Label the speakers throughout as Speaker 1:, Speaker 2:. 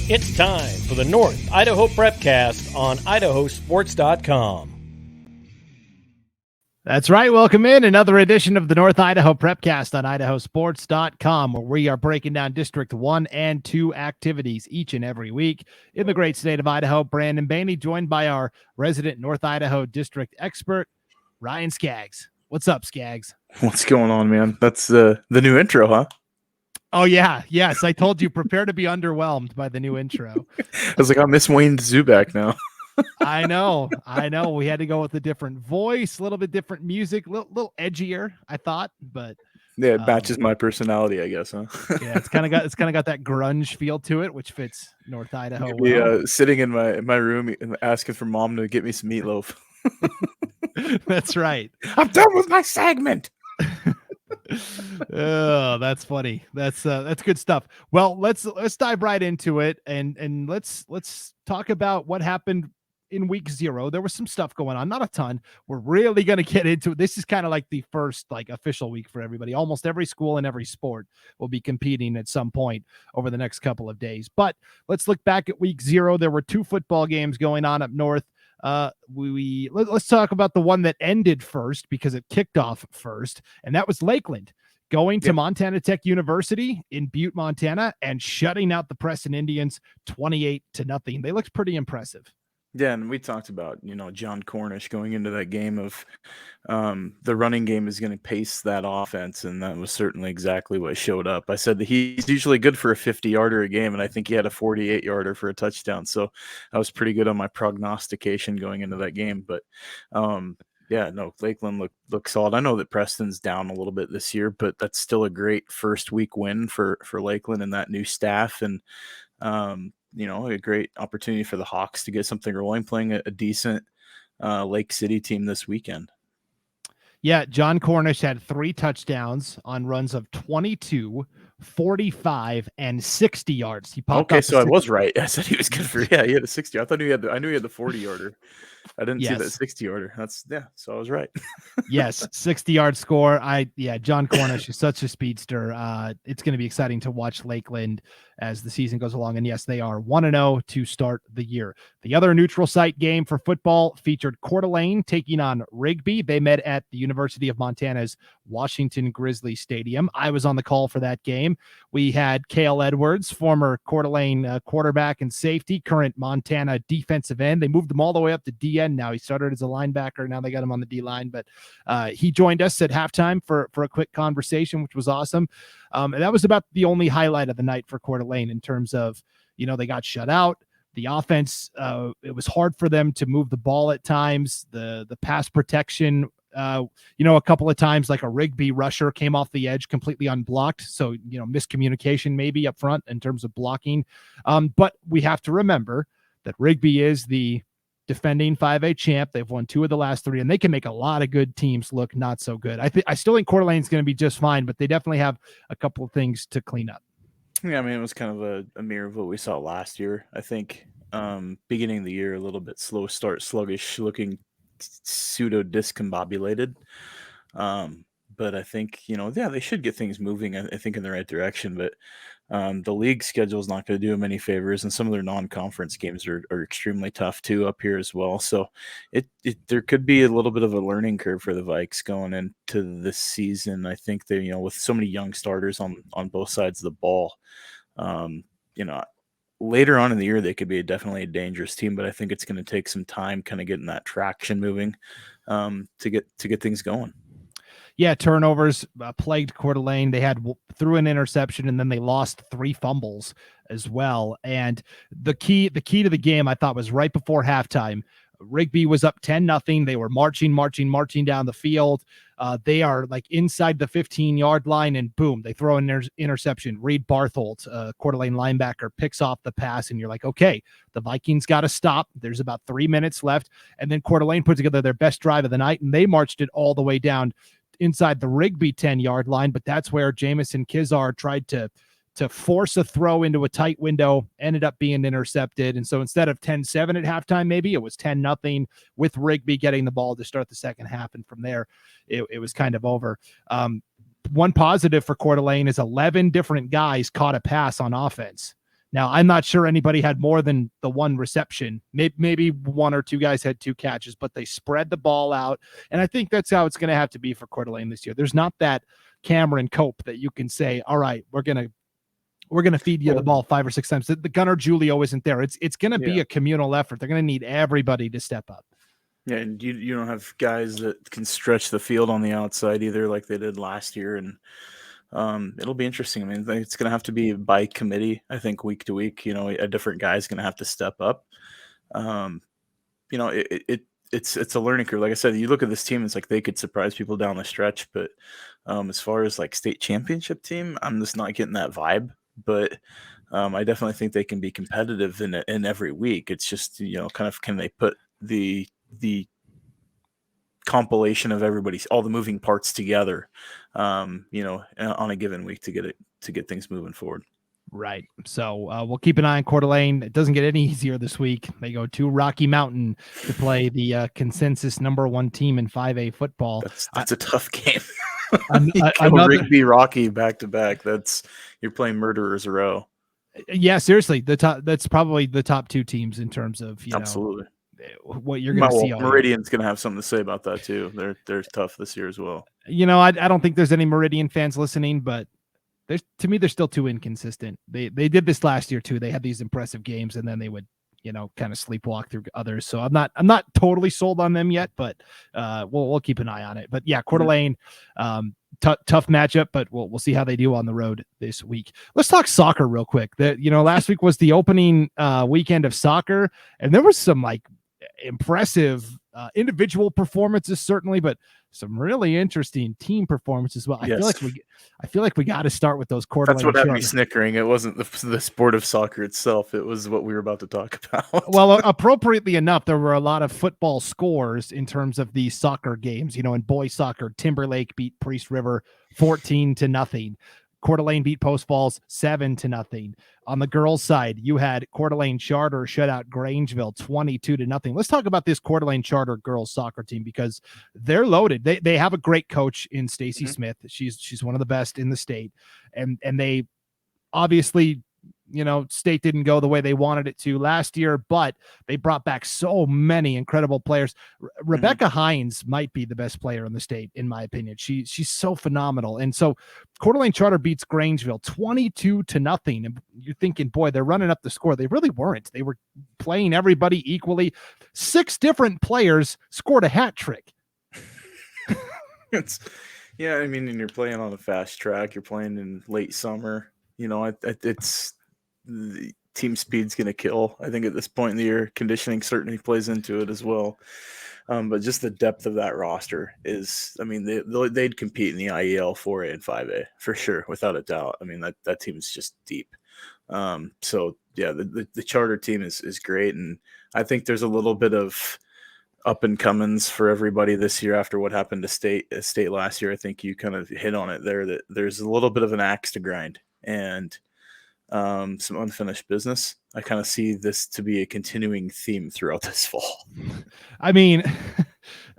Speaker 1: It's time for the North Idaho Prepcast on IdahoSports.com.
Speaker 2: That's right. Welcome in another edition of the North Idaho Prepcast on IdahoSports.com, where we are breaking down District 1 and 2 activities each and every week in the great state of Idaho. Brandon Baney, joined by our resident North Idaho district expert, Ryan Scaggs. What's up, Scaggs?
Speaker 3: What's going on, man? That's the new intro, huh?
Speaker 2: Oh, yeah. Yes, I told you, prepare to be underwhelmed by the new intro.
Speaker 3: I was like, I miss Wayne Zubak now.
Speaker 2: I know. We had to go with a different voice, a little bit different music, a little edgier, I thought, but
Speaker 3: yeah, it matches my personality, I guess, huh?
Speaker 2: Yeah, it's kind of got that grunge feel to it, which fits North Idaho well.
Speaker 3: Yeah, sitting in my room and asking for mom to get me some meatloaf.
Speaker 2: That's right.
Speaker 3: I'm done with my segment.
Speaker 2: Oh, that's funny. That's good stuff. Well, let's dive right into it and let's talk about what happened in week 0. There was some stuff going on, not a ton. We're really going to get into it. This is kind of like the first official week for everybody. Almost every school and every sport will be competing at some point over the next couple of days. But let's look back at week 0. There were 2 football games going on up north. Let's talk about the one that ended first because it kicked off first, and that was Lakeland going to Montana Tech University in Butte, Montana, and shutting out the Preston Indians 28-0. They looked pretty impressive.
Speaker 3: Yeah, and we talked about, John Cornish going into that game of the running game is going to pace that offense, and that was certainly exactly what showed up. I said that he's usually good for a 50-yarder a game, and I think he had a 48-yarder for a touchdown, so I was pretty good on my prognostication going into that game. But, Lakeland looked solid. I know that Preston's down a little bit this year, but that's still a great first-week win for Lakeland and that new staff, and a great opportunity for the Hawks to get something rolling, playing a decent Lake City team this weekend.
Speaker 2: Yeah, John Cornish had 3 touchdowns on runs of 22, 45, and 60 yards. He popped
Speaker 3: so I was right. I said he was good for, he had a 60. I knew he had the 40-yarder. I didn't see that 60-yarder. So I was right.
Speaker 2: Yes, 60-yard score. John Cornish is such a speedster. It's going to be exciting to watch Lakeland as the season goes along. And yes, they are 1-0 to start the year. The other neutral site game for football featured Coeur d'Alene taking on Rigby. They met at the University of Montana's Washington Grizzly Stadium. I was on the call for that game. We had Cale Edwards, former Coeur d'Alene quarterback and safety, current Montana defensive end. They moved him all the way up to DN now. He started as a linebacker. Now they got him on the D line, but he joined us at halftime for a quick conversation, which was awesome. And that was about the only highlight of the night for Coeur d'Alene in terms of, they got shut out. The offense, it was hard for them to move the ball at times. The pass protection, a couple of times, like a Rigby rusher came off the edge completely unblocked. So, miscommunication maybe up front in terms of blocking. But we have to remember that Rigby is the defending 5A champ. They've won 2 of the last 3, and they can make a lot of good teams look not so good. I still think Coeur d'Alene's going to be just fine, but they definitely have a couple of things to clean up.
Speaker 3: Yeah, I mean, it was kind of a mirror of what we saw last year. I think beginning of the year, a little bit slow start, sluggish, looking pseudo discombobulated. But I think, they should get things moving, I think, in the right direction. But the league schedule is not going to do them any favors, and some of their non-conference games are extremely tough too up here as well. So there could be a little bit of a learning curve for the Vikes going into this season. I think they, with so many young starters on both sides of the ball, later on in the year they could be definitely a dangerous team. But I think it's going to take some time, kind of getting that traction moving to get things going.
Speaker 2: Yeah, turnovers plagued Coeur d'Alene. They threw an interception, and then they lost 3 fumbles as well. And the key to the game, I thought, was right before halftime. Rigby was up 10-0. They were marching down the field. They are like inside the 15-yard line, and boom, they throw an interception. Reed Bartholt, Coeur d'Alene linebacker, picks off the pass, and you're like, okay, the Vikings got to stop. There's about 3 minutes left, and then Coeur d'Alene put together their best drive of the night, and they marched it all the way down inside the Rigby 10-yard line. But that's where Jamison Kizar tried to force a throw into a tight window, ended up being intercepted. And so instead of 10-7 at halftime, maybe it was 10-0 with Rigby getting the ball to start the second half. And from there, it was kind of over. One positive for Coeur d'Alene is 11 different guys caught a pass on offense. Now, I'm not sure anybody had more than the one reception. Maybe one or two guys had 2 catches, but they spread the ball out. And I think that's how it's going to have to be for Coeur d'Alene this year. There's not that Cameron Cope that you can say, all right, we're going to feed you the ball 5 or 6 times. The gunner Julio isn't there. It's going to be a communal effort. They're going to need everybody to step up. Yeah,
Speaker 3: and you don't have guys that can stretch the field on the outside either, like they did last year. And it'll be interesting. I mean, it's going to have to be by committee. I think week to week, a different guy is going to have to step up. It's a learning curve. Like I said, you look at this team, it's like they could surprise people down the stretch. But as far as like state championship team, I'm just not getting that vibe. But I definitely think they can be competitive in every week. It's just kind of, can they put the compilation of all the moving parts together, on a given week to get things moving forward.
Speaker 2: Right. So we'll keep an eye on Coeur d'Alene. It doesn't get any easier this week. They go to Rocky Mountain to play the consensus #1 team in 5A football.
Speaker 3: That's a tough game. Rigby, Rocky back to back. You're playing murderers a row.
Speaker 2: Yeah, seriously. That's probably the top 2 teams in terms of
Speaker 3: absolutely
Speaker 2: what you're going to see.
Speaker 3: Meridian's going to have something to say about that too. They're tough this year as well.
Speaker 2: I don't think there's any Meridian fans listening, but to me, they're still too inconsistent. They did this last year too. They had these impressive games, and then they would, kind of sleepwalk through others. So I'm not totally sold on them yet, but we'll keep an eye on it. But yeah, Coeur d'Alene, tough matchup, but we'll see how they do on the road this week. Let's talk soccer real quick. Last week was the opening weekend of soccer, and there was some like impressive individual performances certainly, but some really interesting team performances as well.
Speaker 3: Yes.
Speaker 2: I feel like we got to start with those Coeur d'Alene.
Speaker 3: That's what had me snickering. It wasn't the sport of soccer itself. It was what we were about to talk about.
Speaker 2: Well, appropriately enough, there were a lot of football scores in terms of the soccer games. In boys soccer, Timberlake beat Priest River 14-0. Coeur d'Alene beat Post Falls 7-0. On the girls' side, you had Coeur d'Alene Charter shut out Grangeville 22-0. Let's talk about this Coeur d'Alene Charter girls soccer team because they're loaded. They have a great coach in Stacy Smith. She's one of the best in the state, and they obviously, state didn't go the way they wanted it to last year, but they brought back so many incredible players. Rebecca Hines might be the best player in the state, in my opinion. She's so phenomenal. And so Coeur d'Alene Charter beats Grangeville 22-0. And you're thinking, boy, they're running up the score. They really weren't. They were playing everybody equally. 6 different players scored a hat trick.
Speaker 3: And you're playing on a fast track. You're playing in late summer. It's the team speed's going to kill. I think at this point in the year, conditioning certainly plays into it as well. But just the depth of that roster is, they'd compete in the IEL 4A and 5A for sure, without a doubt. That team is just deep. So yeah, the charter team is great. And I think there's a little bit of up and comings for everybody this year after what happened to state last year. I think you kind of hit on it there, that there's a little bit of an axe to grind and some unfinished business. I kind of see this to be a continuing theme throughout this fall.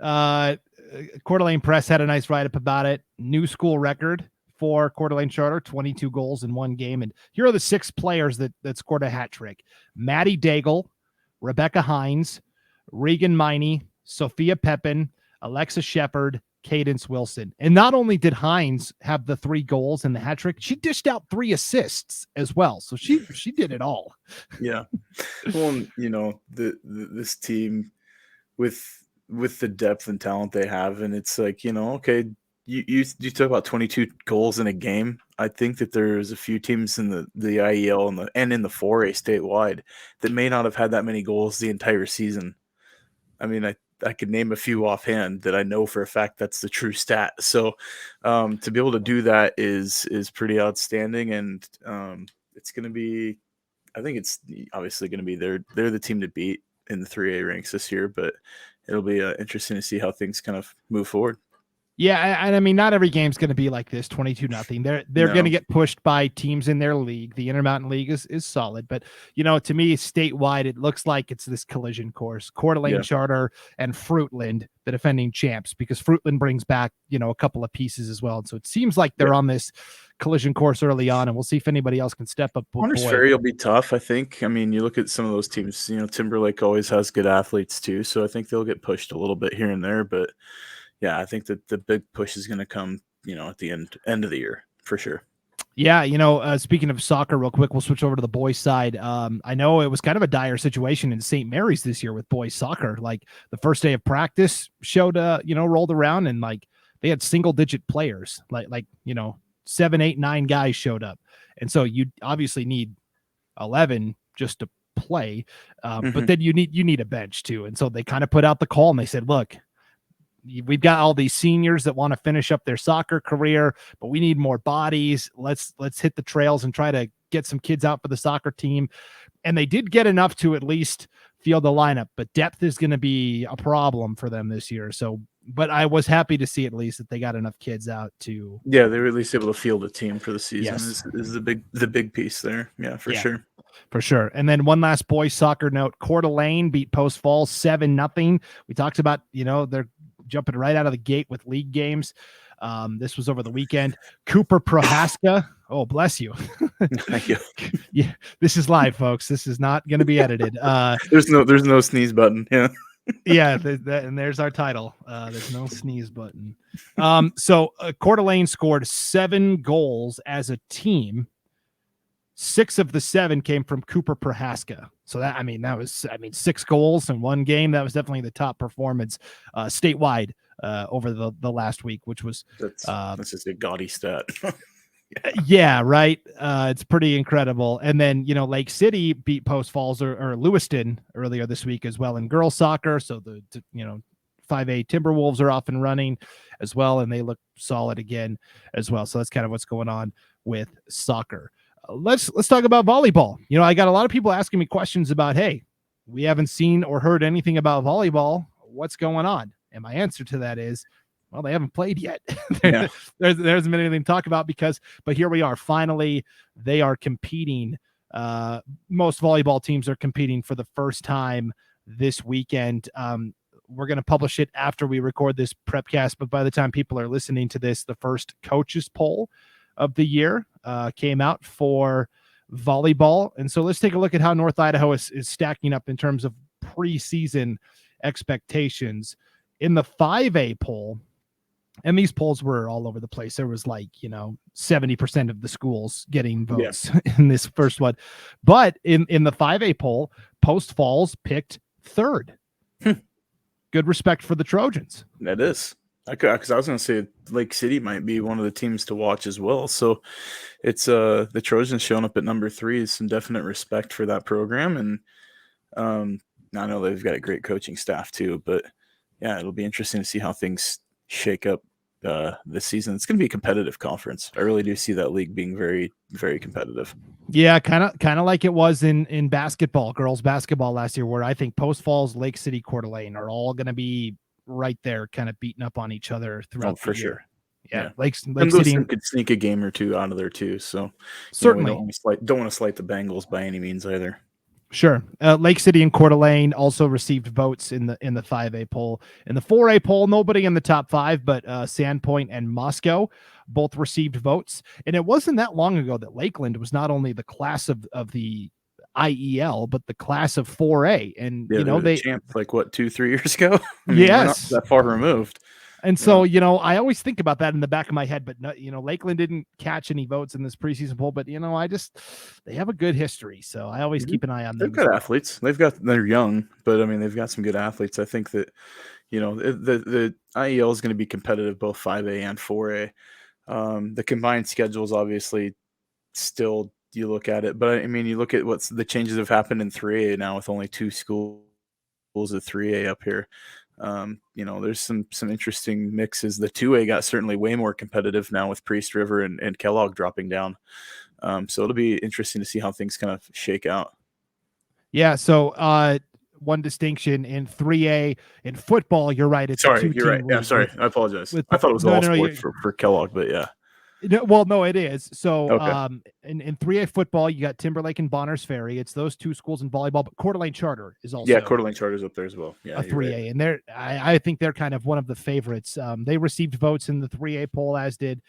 Speaker 2: Coeur d'Alene Press had a nice write-up about it. New school record for Coeur d'Alene Charter, 22 goals in one game. And here are the 6 players that scored a hat trick. Maddie Daigle, Rebecca Hines, Regan Miney, Sophia Pepin, Alexa Shepard, Cadence Wilson. And not only did Hines have the 3 goals and the hat trick, she dished out 3 assists as well. So she did it all.
Speaker 3: Yeah. Well, this team with the depth and talent they have, and it's like, okay, you talk about 22 goals in a game. I think that there's a few teams in the IEL and in the 4A statewide that may not have had that many goals the entire season. I could name a few offhand that I know for a fact that's the true stat. So to be able to do that is pretty outstanding. And it's going to be, I think it's obviously going to be, they're the team to beat in the 3A ranks this year, but it'll be interesting to see how things kind of move forward.
Speaker 2: Yeah, and I mean, not every game's going to be like this, 22-0. They're going to
Speaker 3: No.
Speaker 2: get pushed by teams in their league. The Intermountain League is solid, but to me, statewide, it looks like it's this collision course: Coeur d'Alene
Speaker 3: Yeah.
Speaker 2: Charter and Fruitland, the defending champs, because Fruitland brings back a couple of pieces as well. And so it seems like they're on this collision course early on, and we'll see if anybody else can step up.
Speaker 3: Hunter's Ferry will be tough, I think. I mean, you look at some of those teams. Timberlake always has good athletes too, so I think they'll get pushed a little bit here and there, but. Yeah, I think that the big push is going to come, at the end of the year for sure.
Speaker 2: Yeah, speaking of soccer, real quick, we'll switch over to the boys' side. I know it was kind of a dire situation in St. Mary's this year with boys soccer. Like the first day of practice rolled around, and like they had single-digit players, like 7, 8, 9 guys showed up, and so you obviously need 11 just to play, but then you need a bench too, and so they kind of put out the call and they said, look. We've got all these seniors that want to finish up their soccer career, but we need more bodies. Let's hit the trails and try to get some kids out for the soccer team. And they did get enough to at least field the lineup, but depth is going to be a problem for them this year. So, but I was happy to see at least that they got enough kids out to.
Speaker 3: Yeah, they were at least able to field a team for the season.
Speaker 2: Yes.
Speaker 3: Is the big piece there. Yeah, for sure.
Speaker 2: For sure. And then one last boys soccer note: Coeur d'Alene beat Post Falls 7-0. We talked about they're jumping right out of the gate with league games. This was over the weekend. Cooper Prohaska. Oh, bless you.
Speaker 3: Thank you.
Speaker 2: Yeah, this is live, folks. This is not going to be edited.
Speaker 3: There's no sneeze button. Yeah.
Speaker 2: Yeah, and there's our title. There's no sneeze button. So Coeur d'Alene scored 7 goals as a team. 6 of the 7 came from Cooper Prohaska. So that was 6 goals in one game. That was definitely the top performance statewide over the last week, which was
Speaker 3: that's just a gaudy stat.
Speaker 2: Yeah, right. It's pretty incredible. And then Lake City beat Post Falls or Lewiston earlier this week as well in girls soccer. So the 5A Timberwolves are off and running as well, and they look solid again as well. So that's kind of what's going on with soccer. Let's talk about volleyball. I got a lot of people asking me questions about, hey, we haven't seen or heard anything about volleyball. What's going on? And my answer to that is, well, they haven't played yet. There hasn't been anything to talk about but here we are. Finally, they are competing. Most volleyball teams are competing for the first time this weekend. We're going to publish it after we record this Prepcast, but by the time people are listening to this, the first coaches poll of the year came out for volleyball. And so let's take a look at how North Idaho is stacking up in terms of preseason expectations. In the 5A poll, and these polls were all over the place. There was 70% of the schools getting votes in this first one. But in the 5A poll, Post Falls picked 3rd. Good respect for the Trojans.
Speaker 3: That is. Because I was going to say Lake City might be one of the teams to watch as well. So it's the Trojans showing up at number 3 is some definite respect for that program. And I know they've got a great coaching staff too. But yeah, it'll be interesting to see how things shake up this season. It's going to be a competitive conference. I really do see that league being very, very competitive.
Speaker 2: Yeah, kind of like it was in basketball, girls basketball last year, where I think Post Falls, Lake City, Coeur d'Alene are all going to be right there, kind of beating up on each other throughout
Speaker 3: for
Speaker 2: the year.
Speaker 3: Sure.
Speaker 2: Yeah, Lake
Speaker 3: City could sneak a game or two out of there too. So
Speaker 2: certainly
Speaker 3: don't want to slight the Bengals by any means either.
Speaker 2: Sure. Lake City and Coeur d'Alene also received votes in the 5A poll. In the 4A poll, nobody in the top 5, but Sandpoint and Moscow both received votes. And it wasn't that long ago that Lakeland was not only the class of the IEL, but the class of 4A. And they
Speaker 3: champs 2-3 years ago.
Speaker 2: Yes,
Speaker 3: we're not that far removed.
Speaker 2: And so, I always think about that in the back of my head, but Lakeland didn't catch any votes in this preseason poll, but they have a good history. So I always keep an eye on them.
Speaker 3: They've got athletes. They're young, but they've got some good athletes. I think that, the IEL is going to be competitive, both 5A and 4A. The combined schedule is obviously still, you look at it, but you look at what's the changes have happened in 3A now with only 2 schools at 3A up here. There's some interesting mixes. The 2A got certainly way more competitive now with Priest River and Kellogg dropping down. So it'll be interesting to see how things kind of shake out.
Speaker 2: Yeah. So one distinction in 3A in football. You're right. It's
Speaker 3: Sorry,
Speaker 2: a
Speaker 3: you're right. Yeah, sorry. I apologize. I thought it was all sports for Kellogg, but yeah.
Speaker 2: No, it is. So,
Speaker 3: Okay.
Speaker 2: in 3A football, you got Timberlake and Bonners Ferry. It's those two schools in volleyball, but Coeur d'Alene Charter is also
Speaker 3: Coeur d'Alene Charter's up there as well. Yeah,
Speaker 2: a 3A, right. And I think they're kind of one of the favorites. They received votes in the 3A poll, as did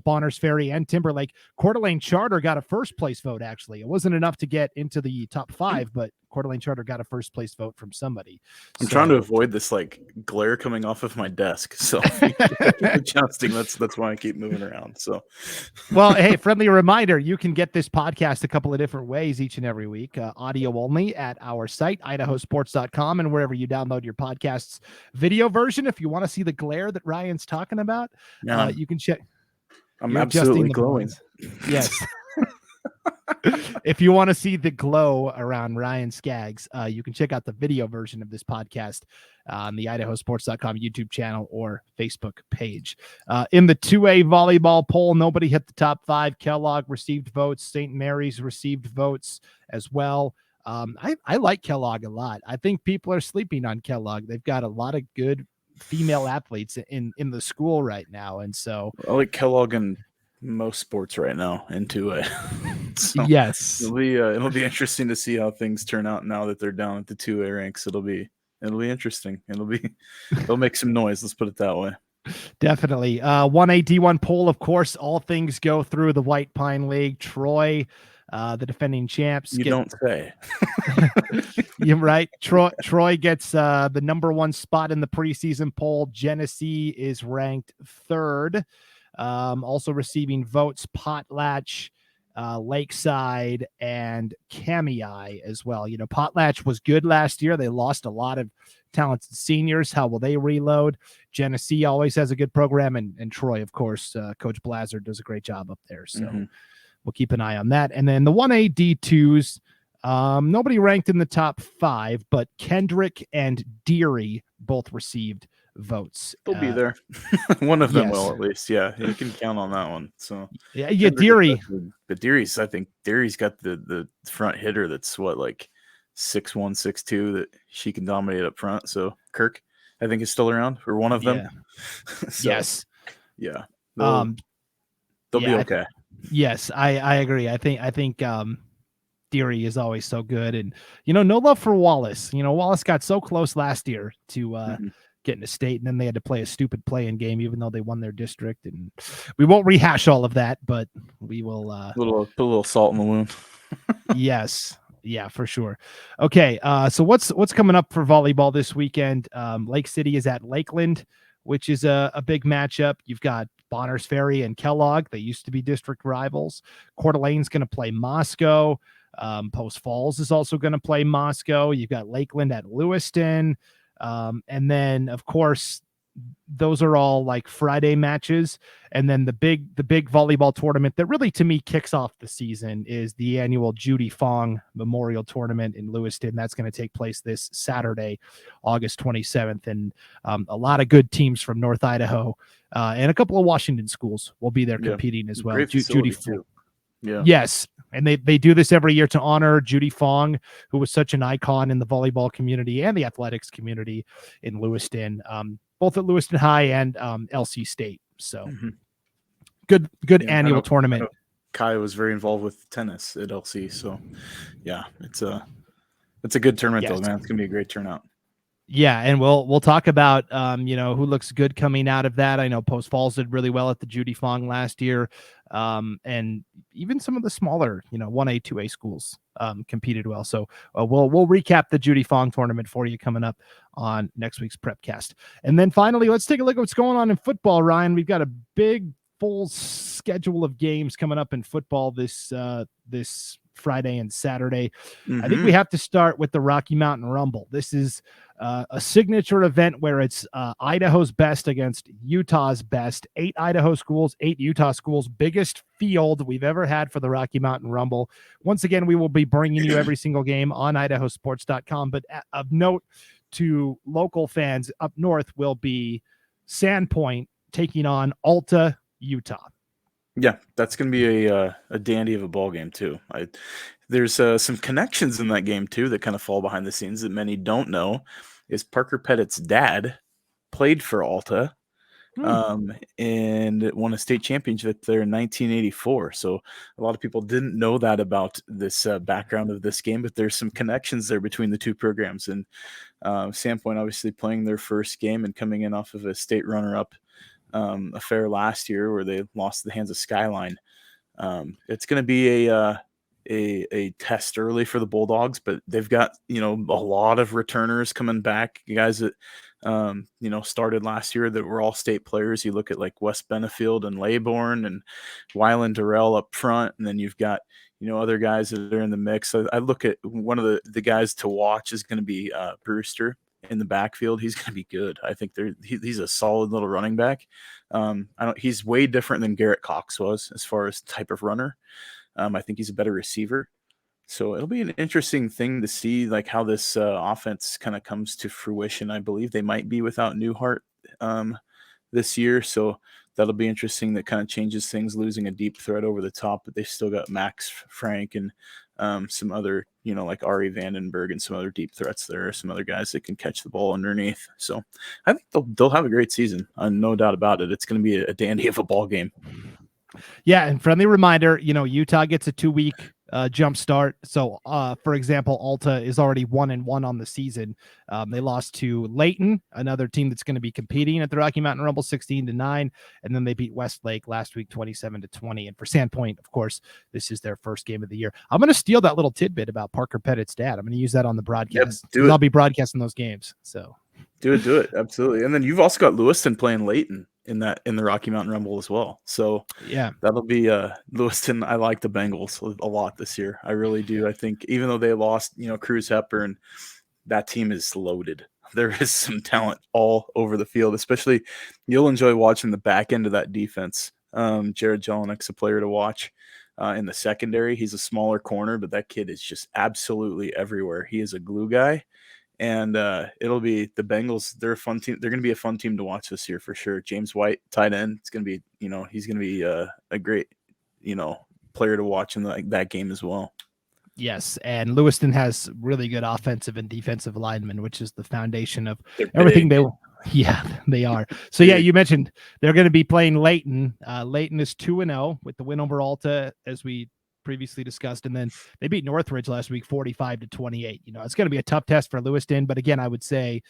Speaker 2: Bonners Ferry and Timberlake. Coeur d'Alene Charter got a first place vote. Actually, it wasn't enough to get into the top 5, but Coeur d'Alene Charter got a first place vote from somebody.
Speaker 3: I'm trying to avoid this like glare coming off of my desk, so adjusting. That's why I keep moving around. So,
Speaker 2: well, hey, friendly reminder: you can get this podcast a couple of different ways each and every week. Audio only at our site, IdahoSports.com, and wherever you download your podcasts. Video version, if you want to see the glare that Ryan's talking about, you can check.
Speaker 3: I'm absolutely glowing.
Speaker 2: Yes. If you want to see the glow around Ryan Scaggs, you can check out the video version of this podcast on the IdahoSports.com YouTube channel or Facebook page. In the 2A volleyball poll, nobody hit the top 5. Kellogg received votes. St. Mary's received votes as well. I like Kellogg a lot. I think people are sleeping on Kellogg. They've got a lot of good female athletes in the school right now, and so
Speaker 3: I like Kellogg in most sports right now in 2A. So
Speaker 2: yes,
Speaker 3: it'll be interesting to see how things turn out now that they're down at the 2A ranks. It'll be interesting. They'll make some noise. Let's put it that way.
Speaker 2: Definitely. 1A D1 poll, of course, all things go through the White Pine League. Troy, the defending champs.
Speaker 3: You don't say.
Speaker 2: You're right. Troy gets the number 1 spot in the preseason poll. Genesee is ranked 3rd. Also receiving votes, Potlatch, Lakeside, and Kamei as well. You know, Potlatch was good last year. They lost a lot of talented seniors. How will they reload? Genesee always has a good program, and Troy, of course, Coach Blazer does a great job up there. So we'll keep an eye on that. And then the 1A D2s, nobody ranked in the top 5, but Kendrick and Deary both received votes.
Speaker 3: They'll be there. One of them will, at least. Yeah, you can count on that one. So
Speaker 2: yeah, Deary.
Speaker 3: But Deary's, I think Deary's got the front hitter that's what, like 6'1", 6'2", that she can dominate up front. So Kirk, I think, is still around, or one of them. So,
Speaker 2: yes.
Speaker 3: Yeah. They'll be okay.
Speaker 2: Yes, I agree. I think Deary is always so good, and no love for Wallace. Wallace got so close last year to getting to state, and then they had to play a stupid play-in game, even though they won their district. And we won't rehash all of that, but we will
Speaker 3: put a little salt in the wound.
Speaker 2: Yes. Yeah, for sure. Okay. So what's coming up for volleyball this weekend? Lake City is at Lakeland, which is a big matchup. You've got Bonners Ferry and Kellogg. They used to be district rivals. Coeur d'Alene's going to play Moscow. Post Falls is also going to play Moscow. You've got Lakeland at Lewiston. And then, of course, those are all like Friday matches. And then the big volleyball tournament that really, to me, kicks off the season is the annual Judy Fong Memorial Tournament in Lewiston. That's going to take place this Saturday, August 27th. And a lot of good teams from North Idaho and a couple of Washington schools will be there competing as well. Judy Fong.
Speaker 3: Yeah.
Speaker 2: Yes. And they do this every year to honor Judy Fong, who was such an icon in the volleyball community and the athletics community in Lewiston, both at Lewiston High and LC State. So good annual tournament.
Speaker 3: Kai was very involved with tennis at LC. So yeah, it's a good tournament though, man. It's gonna be a great turnout.
Speaker 2: Yeah, and we'll talk about who looks good coming out of that. I know Post Falls did really well at the Judy Fong last year, and even some of the smaller 1A 2A schools competed well. So we'll recap the Judy Fong tournament for you coming up on next week's Prepcast. And then finally, let's take a look at what's going on in football. Ryan, we've got a big full schedule of games coming up in football this Friday and Saturday. I think we have to start with the Rocky Mountain Rumble. This is a signature event where it's Idaho's best against Utah's best. 8 Idaho schools, 8 Utah schools, biggest field we've ever had for the Rocky Mountain Rumble. Once again, we will be bringing you every single game on IdahoSports.com. But of note to local fans up north will be Sandpoint taking on Alta, Utah.
Speaker 3: Yeah, that's going to be a dandy of a ball game too. there's some connections in that game too that kind of fall behind the scenes that many don't know. Is Parker Pettit's dad played for Alta, and won a state championship there in 1984. So a lot of people didn't know that about this background of this game, but there's some connections there between the two programs. And Sandpoint obviously playing their first game and coming in off of a state runner-up affair last year where they lost to the hands of Skyline. It's going to be a test early for the Bulldogs, but they've got, a lot of returners coming back, guys that, started last year that were all state players. You look at like West Benefield and Laybourne and Wyland Durrell up front. And then you've got, other guys that are in the mix. I look at one of the guys to watch is going to be Brewster in the backfield. He's going to be good. I think he's a solid little running back. He's way different than Garrett Cox was as far as type of runner. I think he's a better receiver. So it'll be an interesting thing to see like how this offense kind of comes to fruition. I believe they might be without Newhart this year. So that'll be interesting. That kind of changes things, losing a deep threat over the top, but they've still got Max Frank and some other, like Ari Vandenberg and some other deep threats there, some other guys that can catch the ball underneath. So I think they'll have a great season. No doubt about it. It's going to be a dandy of a ball game.
Speaker 2: Yeah, and friendly reminder, Utah gets a 2-week jump start. So, for example, Alta is already 1-1 on the season. They lost to Layton, another team that's going to be competing at the Rocky Mountain Rumble, 16-9, and then they beat Westlake last week, 27-20. And for Sandpoint, of course, this is their first game of the year. I'm going to steal that little tidbit about Parker Pettit's dad. I'm going to use that on the broadcast.
Speaker 3: Yep,
Speaker 2: I'll be broadcasting those games. So
Speaker 3: do it, absolutely. And then you've also got Lewiston playing Layton in the Rocky Mountain Rumble as well. So
Speaker 2: yeah,
Speaker 3: that'll be Lewiston. I like the Bengals a lot this year. I really do. I think even though they lost, Cruz Hepburn, that team is loaded. There is some talent all over the field, especially you'll enjoy watching the back end of that defense. Jared Jelinek, a player to watch in the secondary. He's a smaller corner, but that kid is just absolutely everywhere. He is a glue guy. And it'll be the Bengals. They're a fun team. They're going to be a fun team to watch this year for sure. James White, tight end. It's going to be, he's going to be a great, player to watch in that game as well.
Speaker 2: Yes, and Lewiston has really good offensive and defensive linemen, which is the foundation of everything they will. Yeah, they are. So yeah, you mentioned they're going to be playing Layton. Layton is 2-0 with the win over Alta, as we previously discussed, and then they beat Northridge last week 45-28. It's going to be a tough test for Lewiston, but again, I would say,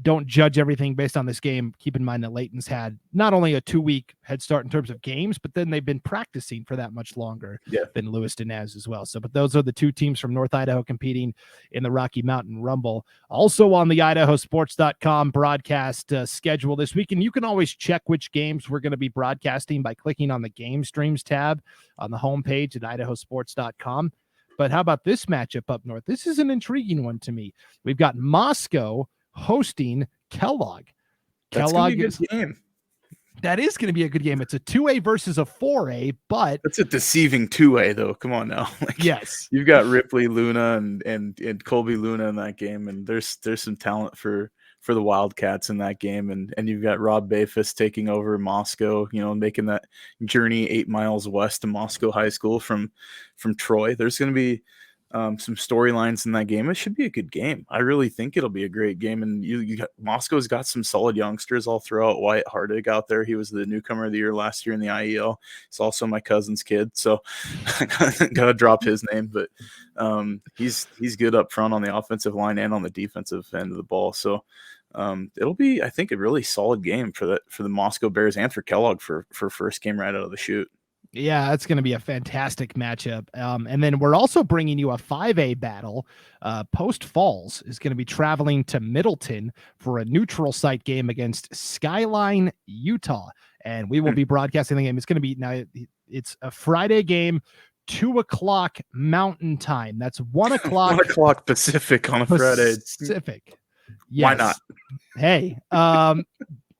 Speaker 2: don't judge everything based on this game. Keep in mind that Layton's had not only a 2-week head start in terms of games, but then they've been practicing for that much longer than Lewiston has as well. So, but those are the two teams from North Idaho competing in the Rocky Mountain Rumble. Also on the IdahoSports.com broadcast schedule this week, and you can always check which games we're going to be broadcasting by clicking on the Game Streams tab on the homepage at IdahoSports.com. But how about this matchup up north? This is an intriguing one to me. We've got Moscow hosting Kellogg.
Speaker 3: That's
Speaker 2: Kellogg
Speaker 3: gonna be a good game.
Speaker 2: That is going to be a good game. It's a 2A versus a 4A, but
Speaker 3: that's a deceiving 2A though. Come on now.
Speaker 2: Yes,
Speaker 3: you've got Ripley Luna and Colby Luna in that game, and there's some talent for the Wildcats in that game, and you've got Rob Bayfus taking over Moscow, making that journey 8 miles west to Moscow High School from Troy. There's going to be some storylines in that game. It should be a good game. I really think it'll be a great game. And Moscow's got some solid youngsters all throughout. Wyatt Hardig out there. He was the newcomer of the year last year in the IEL. He's also my cousin's kid, so gotta drop his name. But he's good up front on the offensive line and on the defensive end of the ball. So it'll be, I think, a really solid game for the Moscow Bears and for Kellogg for first game right out of the chute.
Speaker 2: Yeah, that's going to be a fantastic matchup. And then we're also bringing you a 5A battle. Post Falls is going to be traveling to Middleton for a neutral site game against Skyline, Utah. And we will be broadcasting the game. It's going to be, now it's a Friday game, 2:00 Mountain Time. That's 1:00.
Speaker 3: 1:00 Pacific on a Friday.
Speaker 2: Pacific. Yes.
Speaker 3: Why not?
Speaker 2: Hey,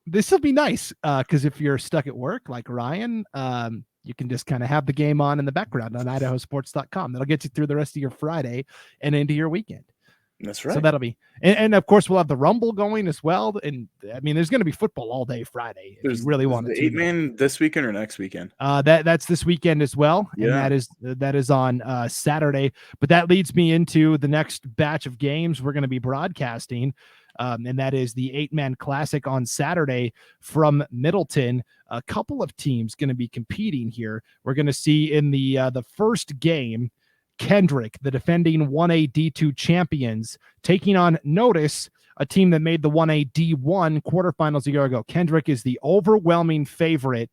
Speaker 2: this will be nice because if you're stuck at work like Ryan, you can just kind of have the game on in the background on IdahoSports.com. That'll get you through the rest of your Friday and into your weekend.
Speaker 3: That's right.
Speaker 2: So that'll be, and of course we'll have the Rumble going as well. And I mean, there's going to be football all day Friday if you really want to.
Speaker 3: The 8-man this weekend or next weekend?
Speaker 2: That's this weekend as well,
Speaker 3: Yeah.
Speaker 2: and that is on Saturday. But that leads me into the next batch of games we're going to be broadcasting, and that is the 8-man classic on Saturday from Middleton. A couple of teams going to be competing here. We're going to see in the first game, Kendrick, the defending 1A D2 champions, taking on Notice, a team that made the 1A D1 quarterfinals a year ago. Kendrick is the overwhelming favorite.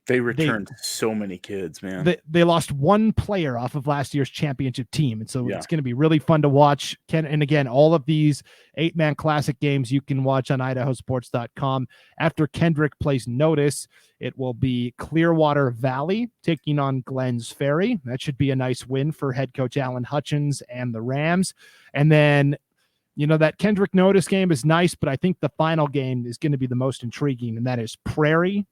Speaker 3: They returned so many kids, man.
Speaker 2: They lost one player off of last year's championship team, and so it's going to be really fun to watch. And again, all of these 8-man classic games you can watch on IdahoSports.com. After Kendrick plays Notice, it will be Clearwater Valley taking on Glens Ferry. That should be a nice win for head coach Alan Hutchins and the Rams. And then, that Kendrick Notice game is nice, but I think the final game is going to be the most intriguing, and that is Prairie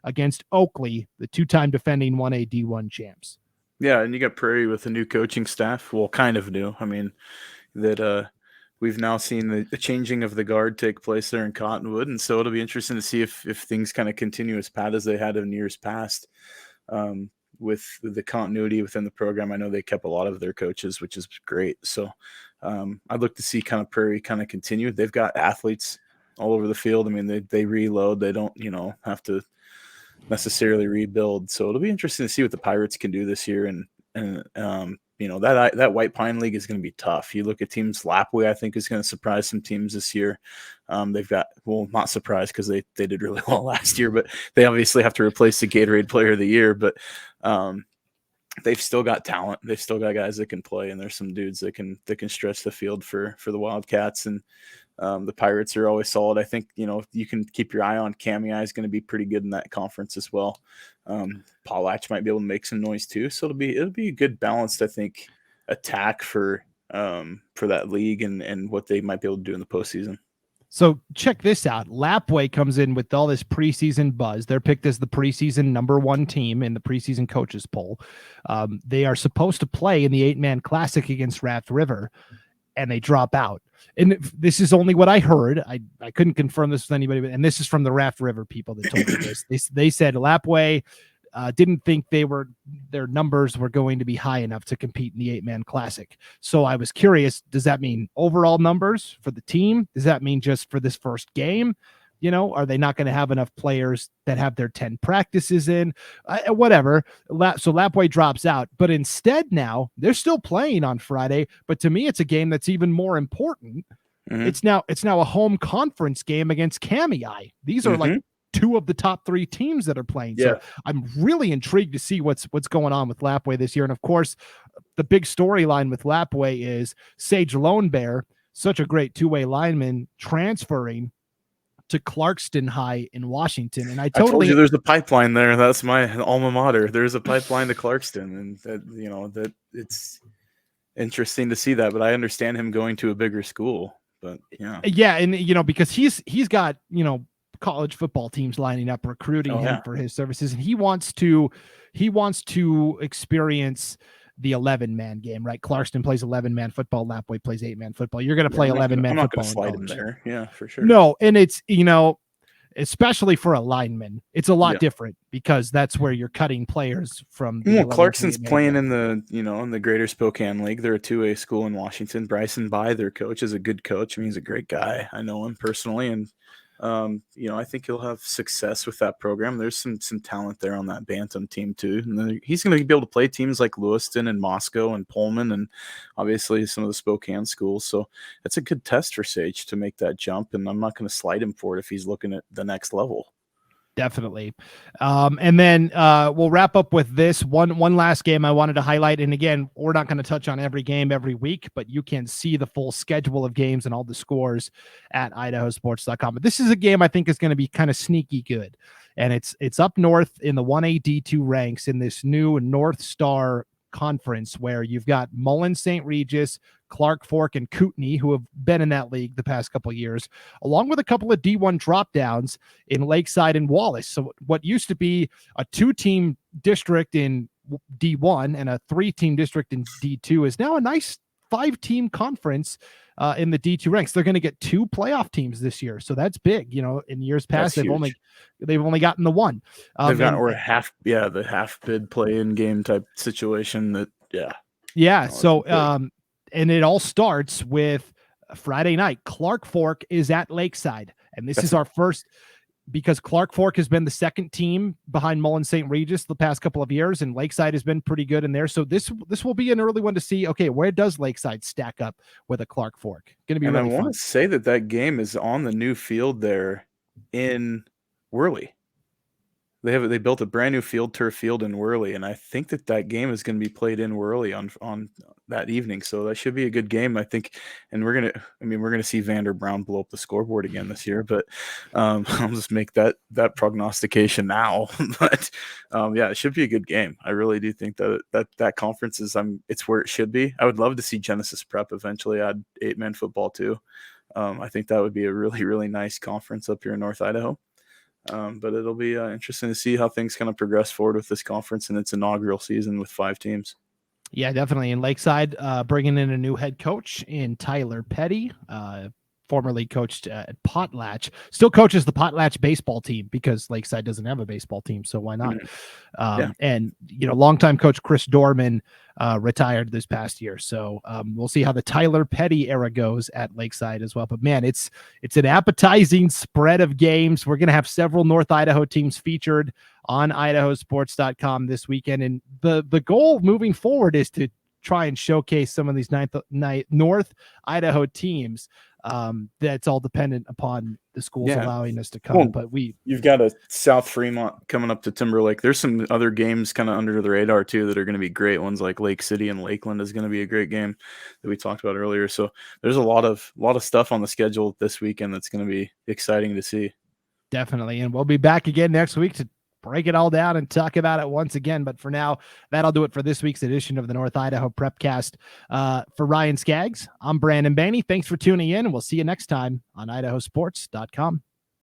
Speaker 2: against Oakley, the 2-time defending 1A D1 champs.
Speaker 3: Yeah, and you got Prairie with a new coaching staff. Well, kind of new. I mean, that we've now seen the changing of the guard take place there in Cottonwood, and so it'll be interesting to see if things kind of continue as pat as they had in years past. With the continuity within the program, I know they kept a lot of their coaches, which is great. So I'd look to see kind of Prairie kind of continue. They've got athletes all over the field. I mean, they reload. They don't, have to necessarily rebuild. So it'll be interesting to see what the Pirates can do this year. And that White Pine League is going to be tough. You look at teams, Lapway, I think, is going to surprise some teams this year. They've got, well, not surprised because they did really well last year, but they obviously have to replace the Gatorade Player of the Year. But they've still got talent. They've still got guys that can play, and there's some dudes that can stretch the field for the Wildcats. And the Pirates are always solid. I think, you can keep your eye on Kamiai is going to be pretty good in that conference as well. Paul Latch might be able to make some noise too. So it'll be a good balanced, I think, attack for that league and what they might be able to do in the postseason.
Speaker 2: So check this out. Lapway comes in with all this preseason buzz. They're picked as the preseason #1 team in the preseason coaches poll. They are supposed to play in the 8-man classic against Raft River, and they drop out. And this is only what I heard. I couldn't confirm this with anybody, and this is from the Raft River people that told me this. They said Lapway didn't think their numbers were going to be high enough to compete in the 8-man classic. So I was curious, does that mean overall numbers for the team? Does that mean just for this first game? Are they not going to have enough players that have their 10 practices in? Whatever. So Lapway drops out, but instead now they're still playing on Friday. But to me, it's a game that's even more important. Mm-hmm. It's now a home conference game against Kamiai. These are like 2 of the top 3 teams that are playing.
Speaker 3: Yeah.
Speaker 2: So I'm really intrigued to see what's going on with Lapway this year. And of course, the big storyline with Lapway is Sage Lone Bear, such a great 2-way lineman, transferring to Clarkston High in Washington. And I told you
Speaker 3: there's a pipeline there. That's my alma mater. There's a pipeline to Clarkston, and that it's interesting to see that, but I understand him going to a bigger school, but yeah.
Speaker 2: And because he's got, college football teams lining up, recruiting him for his services. And he wants to experience the 11-man game, right? Clarkston plays 11-man football. Lapway plays 8-man football. You're going to play 11-man football. I'm not going to
Speaker 3: slide him there. Yeah, for sure.
Speaker 2: No. And it's, especially for a lineman, it's a lot different because that's where you're cutting players from.
Speaker 3: Clarkston's playing in the Greater Spokane League. They're a 2A school in Washington. Bryson Bai, their coach, is a good coach. I mean, he's a great guy. I know him personally. And, I think he'll have success with that program. There's some talent there on that Bantam team too. And he's going to be able to play teams like Lewiston and Moscow and Pullman and obviously some of the Spokane schools. So it's a good test for Sage to make that jump. And I'm not going to slide him for it if he's looking at the next level.
Speaker 2: Definitely. And then we'll wrap up with this one last game I wanted to highlight. And again, we're not going to touch on every game every week, but you can see the full schedule of games and all the scores at IdahoSports.com. But this is a game I think is going to be kind of sneaky good. And it's up north in the 1A D2 ranks in this new North Star Conference where you've got Mullen St. Regis, Clark Fork, and Kootenai, who have been in that league the past couple of years, along with a couple of D1 drop downs in Lakeside and Wallace. So what used to be a 2-team district in D1 and a 3-team district in D2 is now a nice 5-team conference in the D2 ranks. They're going to get 2 playoff teams this year, so that's big. In years past, they've only gotten the one.
Speaker 3: They've gotten the half bid play-in game type situation.
Speaker 2: And it all starts with Friday night. Clark Fork is at Lakeside, and this is our first, because Clark Fork has been the second team behind Mullen St. Regis the past couple of years, and Lakeside has been pretty good in there. So this will be an early one to see, okay, where does Lakeside stack up with a Clark Fork? Going to be really fun. I want
Speaker 3: to say that game is on the new field there in Worley. They built a brand new turf field in Worley, and I think that game is going to be played in Worley on that evening. So that should be a good game, I think. And we're gonna see Vander Brown blow up the scoreboard again this year. But I'll just make that prognostication now. But it should be a good game. I really do think that conference it's where it should be. I would love to see Genesis Prep eventually add 8-man football too. I think that would be a really, really nice conference up here in North Idaho. But it'll be interesting to see how things kind of progress forward with this conference in its inaugural season with 5 teams.
Speaker 2: Yeah, definitely. In Lakeside, bringing in a new head coach in Tyler Petty, formerly coached at Potlatch, still coaches the Potlatch baseball team because Lakeside doesn't have a baseball team, so why not? And longtime coach Chris Dorman retired this past year, so we'll see how the Tyler Petty era goes at Lakeside as well. But man, it's an appetizing spread of games. We're going to have several North Idaho teams featured on IdahoSports.com this weekend, and the goal moving forward is to try and showcase some of these North Idaho teams. That's all dependent upon the schools allowing us to come. But
Speaker 3: you've got a South Fremont coming up to Timberlake. There's some other games kind of under the radar too that are going to be great ones, like Lake City and Lakeland is going to be a great game that we talked about earlier. So there's a lot of stuff on the schedule this weekend that's going to be exciting to see. Definitely.
Speaker 2: And we'll be back again next week to break it all down and talk about it once again. But for now, that'll do it for this week's edition of the North Idaho Prepcast. For Ryan Scaggs, I'm Brandon Baney. Thanks for tuning in, and we'll see you next time on IdahoSports.com.